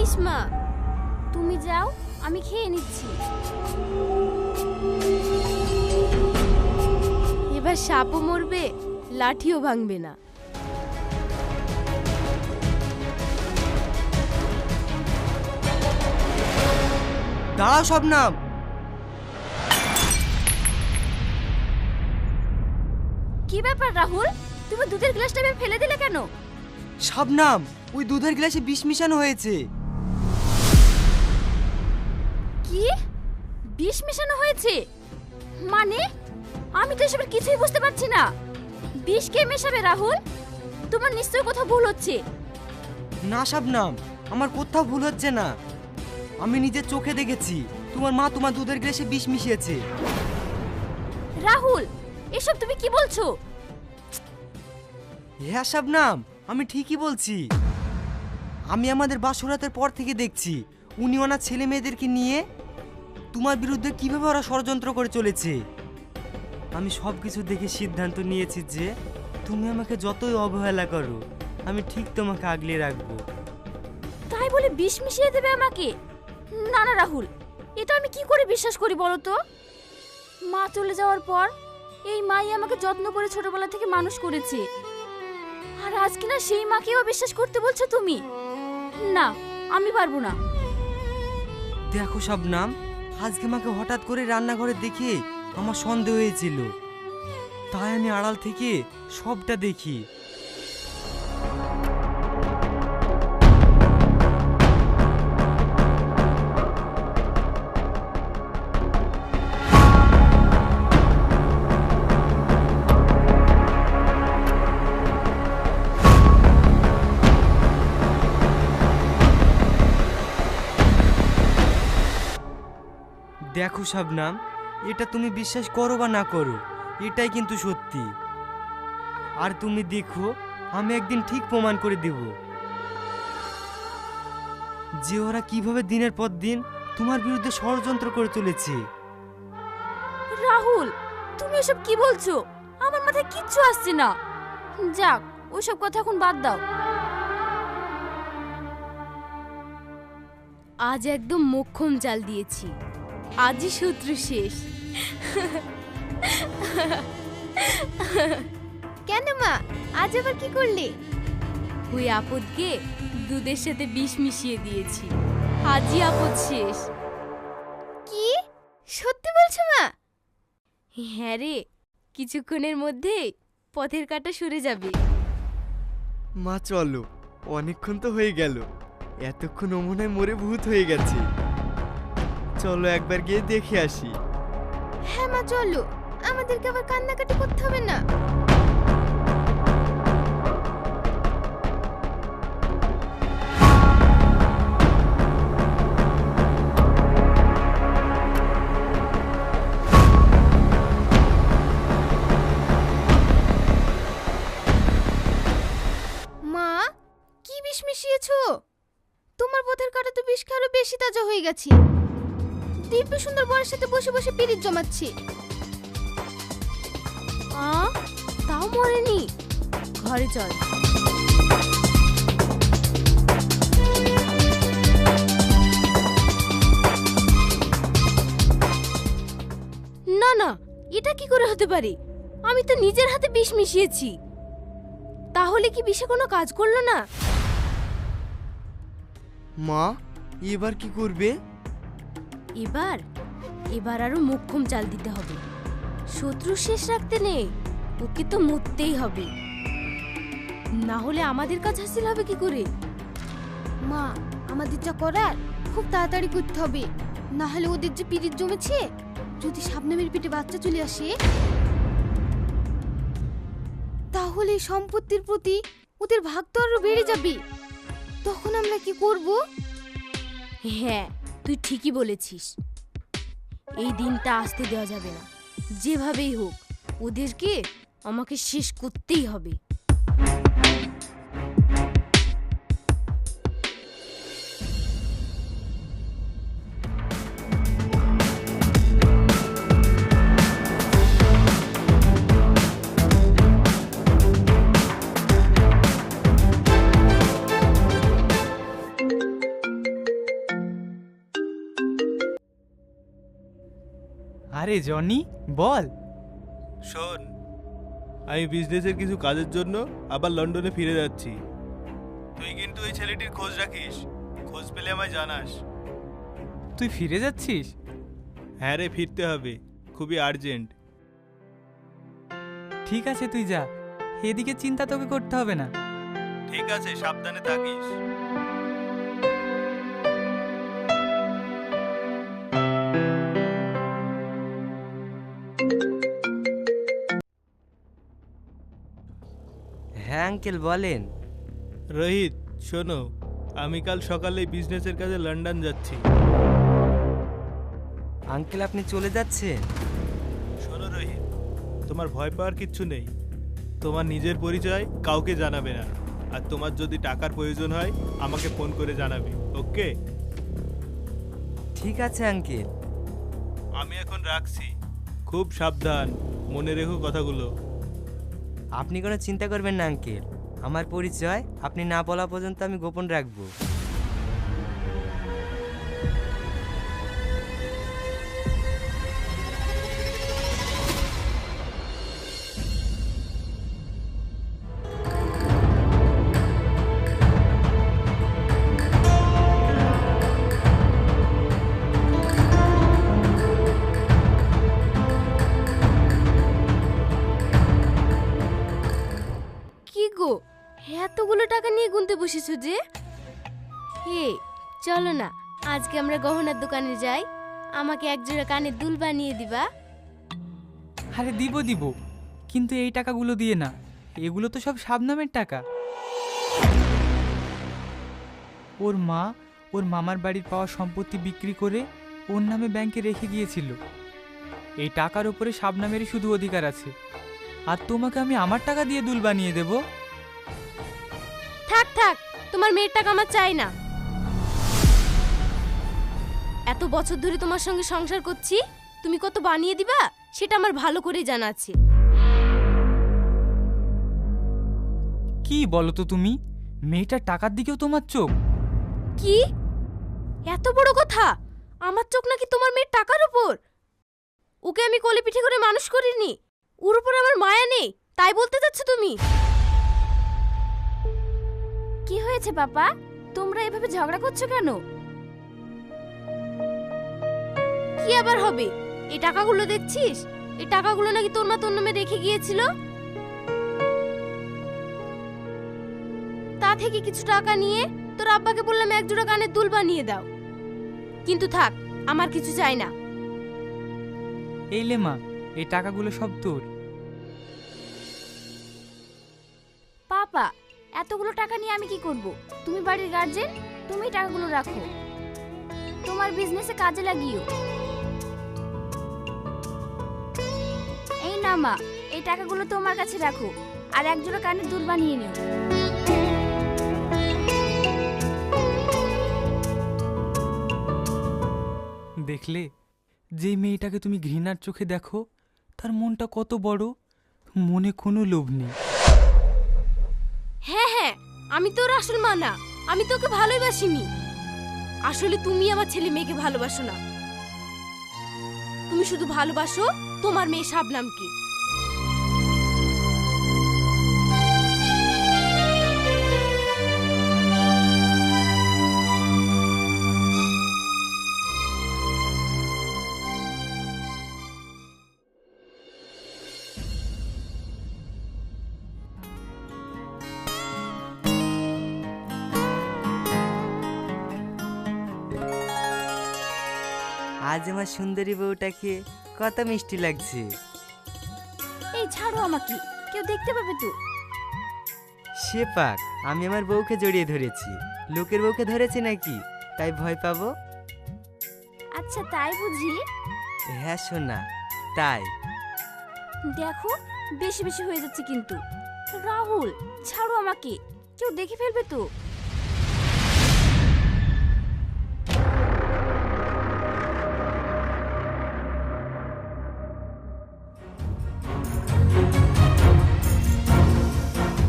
নিস মা, তুমি যাও, আমি খেয়ে নিচ্ছি। এবার সাপও মরবে, লাঠিও ভাঙবে না। দাঁড়াও শবনম। কি ব্যাপার রাহুল, তুমি দুধের গ্লাসটা ফেলে দিলে কেন? শবনম, ওই দুধের গ্লাসে বিষ মিশানো হয়েছে। কি বিষ মেশানো হয়েছে? মানে আমি তো এসবের কিছুই বুঝতে পারছি না। বিষ কে মেশাবে রাহুল? তোমার নিশ্চয়ই কোথাও ভুল হচ্ছে। না শবনম, আমার কোথাও ভুল হচ্ছে না। আমি নিজের চোখে দেখেছি তোমার মা তোমার দুধের গ্লাসে বিষ মিশিয়েছে। রাহুল, এসব তুমি কি বলছো? হ্যাঁ শবনম, আমি ঠিকই বলছি। আমি আমাদের বাসরাতের পর থেকে দেখছি উনি ওনার ছেলে মেয়েদেরকে নিয়ে তোমার বিরুদ্ধে কিভাবে ওরা ষড়যন্ত্র করে চলেছে। আমি সব কিছু দেখে সিদ্ধান্ত নিয়েছি যে তুমি আমাকে যতই অবহেলা করো, আমি ঠিক তোমাকে আগলে রাখবো। তাই বলে বিষ মিশিয়ে দেবে আমাকে? না না রাহুল, এটা আমি কি করে বিশ্বাস করি বলো তো? মা চলে যাওয়ার পর এই মাই আমাকে যত্ন করে ছোটবেলা থেকে মানুষ করেছে, আর আজ কিনা সেই মাকেও বিশ্বাস করতে বলছো তুমি? না, আমি পারবো না। দেখো শবনম, আজকে মাকে হঠাৎ করে রান্নাঘরে দেখে আমার সন্দেহ হয়েছিল, তাই আমি আড়াল থেকে সবটা দেখি। দেখো শবনম, এটা তুমি বিশ্বাস করো বা না করো, এটাই কিন্তু সত্যি। আর তুমি দেখো, আমি একদিন ঠিক প্রমাণ করে দেব যে ওরা কিভাবে দিনের পর দিন তোমার বিরুদ্ধে ষড়যন্ত্র করে চলেছে। রাহুল, তুমি এসব কি বলছো? আমার মাথায় কিচ্ছু আসছে না। যাক, ওইসব কথা এখন বাদ দাও। আজ একদম মোক্ষম জাল দিয়েছি, আজই শত্রু শেষ। কেন মা, আজ আবার কি করলে? ওই আপদকে দুধের সাথে বিষ মিশিয়ে দিয়েছি, আজই আপদ শেষ। কি সত্যি বলছো মা? হ্যাঁ রে, কিছুক্ষণের মধ্যে পথের কাঁটা সরে যাবে। মা চলো, অনেকক্ষণ তো হয়ে গেল, এতক্ষণ ও মনে হয় মরে ভূত হয়ে গেছে। চলো একবার গিয়ে দেখে আসি। হ্যাঁ মা চলো, আমাদেরকে আবার কান্নাকাটি করতে হবে না। মা, কি বিষ মিশিয়েছো? তোমার পথের কাঁটা তো বিষ খেয়ে আরো বেশি তাজা হয়ে গেছে। দিব্য সুন্দর বরের সাথে বসে বসে পিরিত জমাচ্ছি। তাও মরেনি। ঘরে চল। না না, এটা কি করে হতে পারে? আমি তো নিজের হাতে বিষ মিশিয়েছি। তাহলে কি বিষে কোনো কাজ করলো না? মা, এবার কি করবে? এবার এবার আরো মোক্ষম চাল দিতে হবে। শত্রু শেষ রাখতে নেই, ওকে তো মরতেই হবে, না হলে আমাদের কাজ হাসিল হবে কি করে? মা, আমাদের যা করার খুব তাড়াতাড়ি করতে হবে, না হলে ওদের যে পিরিত জমেছে, যদি শাবনমের পেটে বাচ্চা চলে আসে, তাহলে সম্পত্তির প্রতি ওদের ভাগ তো আরো বেড়ে যাবে। তখন আমরা কি করব? হ্যাঁ, তুই ঠিকই বলেছিস। এই দিনটা আসতে দেওয়া যাবে না, যেভাবেই হোক ওদেরকে আমাকে শেষ করতেই হবে। আরে জনি বল। শোন, আমি বিজনেসের কিছু কাজের জন্য আবার লন্ডনে ফিরে যাচ্ছি। তুই কিন্তু ওই ছেলেটির খোঁজ রাখিস, খোঁজ পেলে আমায় জানাস। তুই ফিরে যাচ্ছিস? হ্যাঁ রে, ফিরতে হবে, খুবই আর্জেন্ট। ঠিক আছে তুই যা, এদিকে চিন্তা তোকে করতে হবে না। ঠিক আছে, সাবধানে থাকিস। হ্যাঁ আঙ্কেল বলেন। রোহিত শোনো, আমি কাল সকালে বিজনেসের কাজে লন্ডন যাচ্ছি। আঙ্কেল আপনি চলে যাচ্ছেন? শোনো রোহিত, তোমার ভয় পাওয়ার কিচ্ছু নেই। তোমার নিজের পরিচয় কাউকে জানাবে না, আর তোমার যদি টাকার প্রয়োজন হয় আমাকে ফোন করে জানাবে, ওকে? ঠিক আছে আঙ্কেল। আমি এখন রাখছি, খুব সাবধান, মনে রেখো কথাগুলো। আপনি কোনো চিন্তা করবেন না আঙ্কেল, আমার পরিচয় আপনি না বলা পর্যন্ত আমি গোপন রাখবো। কি গো, এতগুলো টাকা নিয়ে গুনতে বসেছো যে? হে চলো না, আজকে আমরা গহনার দোকানে যাই, আমাকে এক জোড়া কানের দুল বানিয়ে দিবা। আরে দিব দিব, কিন্তু এই টাকাগুলো দিয়ে না, এগুলো তো সব শাবনামের টাকা। ওর মা ওর মামার বাড়ির পাওয়া সম্পত্তি বিক্রি করে ওর নামে ব্যাংকে রেখে গিয়েছিল। এই টাকার উপরে শাবনামেরই শুধু অধিকার আছে, আর তোমাকে আমি আমার টাকা দিয়ে দুল বানিয়ে দেব? থাক থাক, তোমার মেয়ের টাকা আমার চাই না। এত বছর ধরে তোমার সঙ্গে সংসার করছি, তুমি কত বানিয়ে দিবা সেটা আমার ভালো করে জানা আছে। কি বলো তো তুমি, মেয়েটার টাকার দিকেও তোমার চোখ? কি এত বড় কথা? আমার চোখ নাকি তোমার মেয়ের টাকার উপর? ওকে আমি কোলে পিঠে করে মানুষ করিনি, ওর উপর আমার মায়া নেই, তাই বলতে চাচ্ছ তুমি? কি হয়েছে বাবা, তোমরা এভাবে ঝগড়া করছো কেন? কি আবার হবে? এই টাকাগুলো দেখছিস, এই টাকাগুলো নাকি তোর মা তোর নামে রেখে গিয়েছিল। তা থেকে কিছু টাকা নিয়ে তোর আব্বাকে বললাম এক জোড়া কানের দুল বানিয়ে দাও, কিন্তু থাক, আমার কিছু চাই না। এই লে মা, এই টাকাগুলো সব তোর। পাপা, এতগুলো টাকা নিয়ে আমি কি করব? তুমি বাড়ির গার্জেন, তুমি টাকাগুলো রাখো, তোমার বিজনেসে কাজে লাগিও। এই না মা, এই টাকাগুলো তোমার কাছে রাখো, আর এক জোড়া কানের দুল বানিয়ে নিও। দেখলে, যে মেয়েটাকে তুমি ঘৃণার চোখে দেখো, তার মনটা কত বড়, মনে কোনো লোভ নেই। হ্যাঁ হ্যাঁ, আমি তোর আসল মা না, আমি তোকে ভালোবাসিনি। আসলে তুমি আমার ছেলে মেয়েকে ভালোবাসো না, তুমি শুধু ভালোবাসো তোমার মেয়ে শাবনামকে। আজ আমার সুন্দরী বউটাকে কত মিষ্টি লাগছে। এই ছাড়ো আমাকে, কেউ দেখতে পাবে তো। সে পাক, আমি আমার বউকে জড়িয়ে ধরেছি, লোকের বউকে ধরেছে নাকি, তাই ভয় পাবো? আচ্ছা তাই বুঝি? হ্যাঁ সোনা, তাই। দেখো, বেশি বেশি হয়ে যাচ্ছে কিন্তু। রাহুল, ছাড়ো আমাকে, কেউ দেখে ফেলবে তো।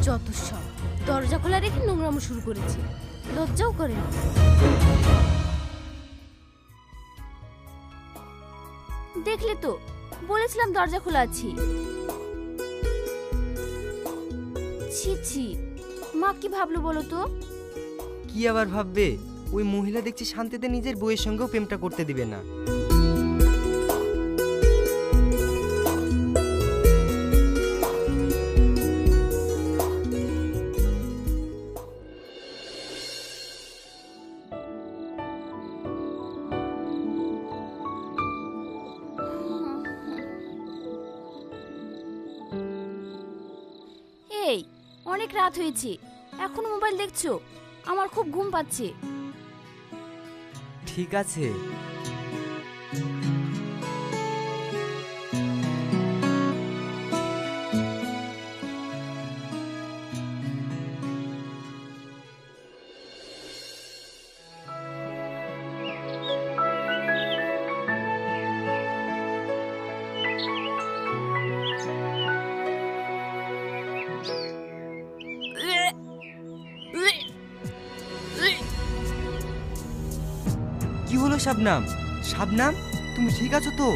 যত সব, দরজা খোলা রেখে নোংরামো শুরু করেছে, লজ্জাও করে না। দেখলে তো, বলেছিলাম দরজা খোলা আছে। ছি ছি, মা কি ভাবলো বলো তো? কি আবার ভাববে? ওই মহিলা দেখছি শান্তিতে নিজের বউয়ের সঙ্গেও প্রেমটা করতে দিবে না। এই, অনেক রাত হয়েছে, এখনো মোবাইল দেখছো? আমার খুব ঘুম পাচ্ছে। ঠিক আছে। কি হলো শাবনাম? শাবনাম, তুমি ঠিক আছো তো?